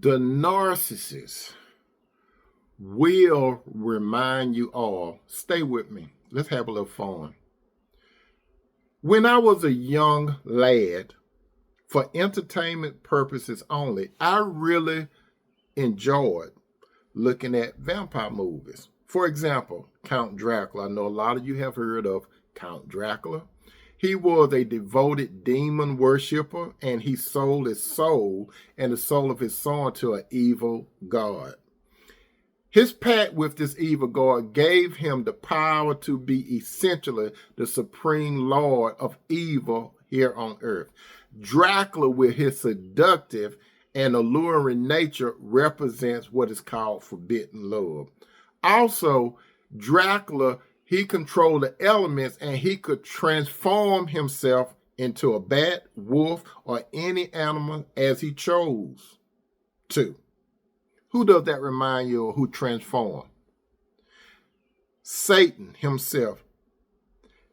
The narcissist will remind you all, stay with me, let's have a little fun. When I was a young lad, for entertainment purposes only, I really enjoyed looking at vampire movies. For example, Count Dracula. I know a lot of you have heard of Count Dracula. He was a devoted demon worshiper, and he sold his soul and the soul of his son to an evil god. His pact with this evil god gave him the power to be essentially the supreme lord of evil here on earth. Dracula, with his seductive and alluring nature, represents what is called forbidden love. Also, Dracula, he controlled the elements and he could transform himself into a bat, wolf, or any animal as he chose to. Who does that remind you of? Who transformed? Satan himself.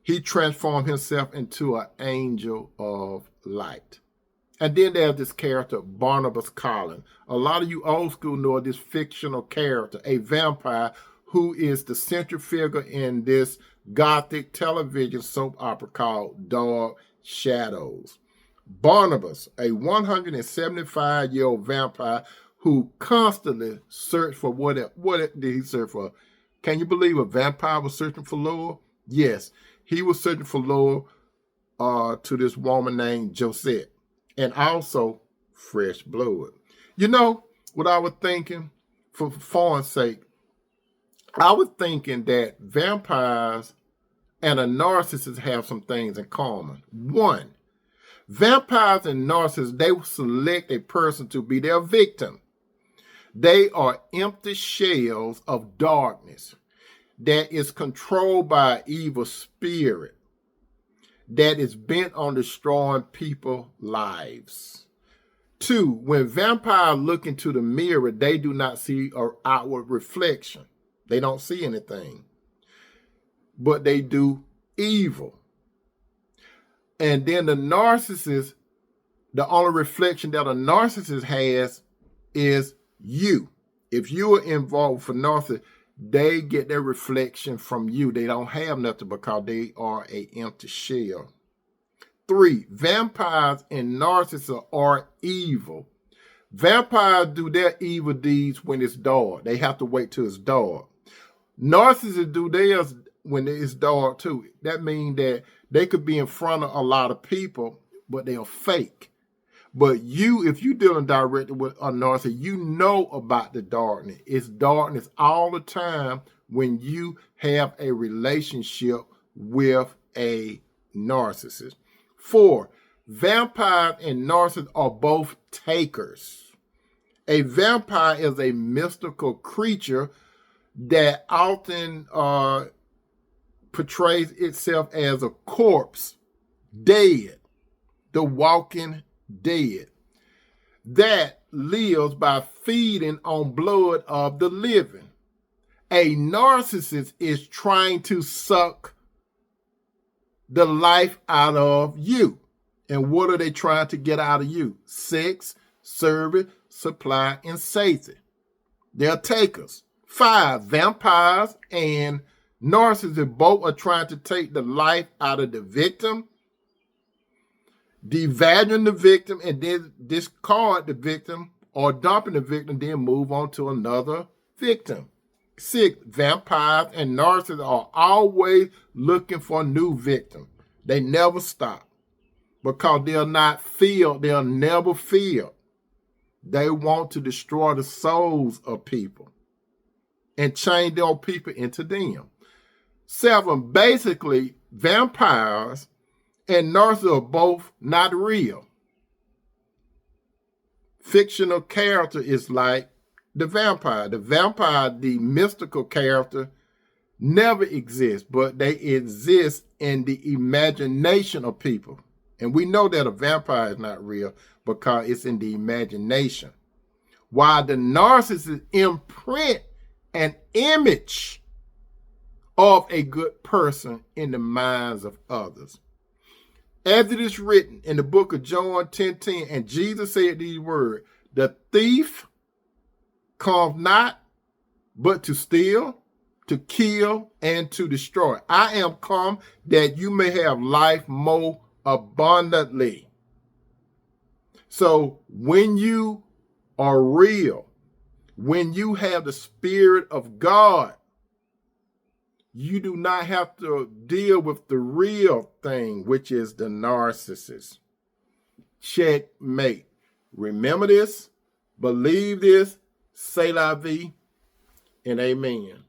He transformed himself into an angel of light. And then there's this character, Barnabas Collins. A lot of you old school know this fictional character, a vampire who is the central figure in this gothic television soap opera called Dark Shadows. Barnabas, a 175-year-old vampire who constantly searched for what did he search for? Can you believe a vampire was searching for love? Yes, he was searching for love to this woman named Josette, and also fresh blood. You know what I was thinking? For fun's sake, I was thinking that vampires and a narcissist have some things in common. One, vampires and narcissists, they will select a person to be their victim. They are empty shells of darkness that is controlled by an evil spirit that is bent on destroying people's lives. Two, when vampires look into the mirror, they do not see an outward reflection. They don't see anything, but they do evil. And then the narcissist, the only reflection that a narcissist has is you. If you are involved with a narcissist, they get their reflection from you. They don't have nothing because they are an empty shell. Three, vampires and narcissists are evil. Vampires do their evil deeds when it's dark. They have to wait till it's dark. Narcissists do theirs when it's dark too. That means that they could be in front of a lot of people, but they are fake. But you, if you're dealing directly with a narcissist, you know about the darkness. It's darkness all the time when you have a relationship with a narcissist. Four, vampires and narcissists are both takers. A vampire is a mystical creature that often portrays itself as a corpse, dead, the walking dead, that lives by feeding on blood of the living. A narcissist is trying to suck the life out of you. And what are they trying to get out of you? Sex, service, supply, and safety. They're takers. Five, vampires and narcissists both are trying to take the life out of the victim, devaluing the victim, and then discard the victim or dumping the victim, then move on to another victim. Six, vampires and narcissists are always looking for a new victim. They never stop because they'll not feel, they'll never feel. They want to destroy the souls of people and change their people into them. Seven, basically, vampires and narcissists are both not real. Fictional character is like the vampire. The vampire, the mystical character, never exists, but they exist in the imagination of people. And we know that a vampire is not real because it's in the imagination. While the narcissist imprint an image of a good person in the minds of others. As it is written in the book of John 10:10, and Jesus said these words, the thief comes not but to steal, to kill, and to destroy. I am come that you may have life more abundantly. So when you are real, when you have the Spirit of God, you do not have to deal with the real thing, which is the narcissist. Checkmate. Remember this, believe this, say la vie, and amen.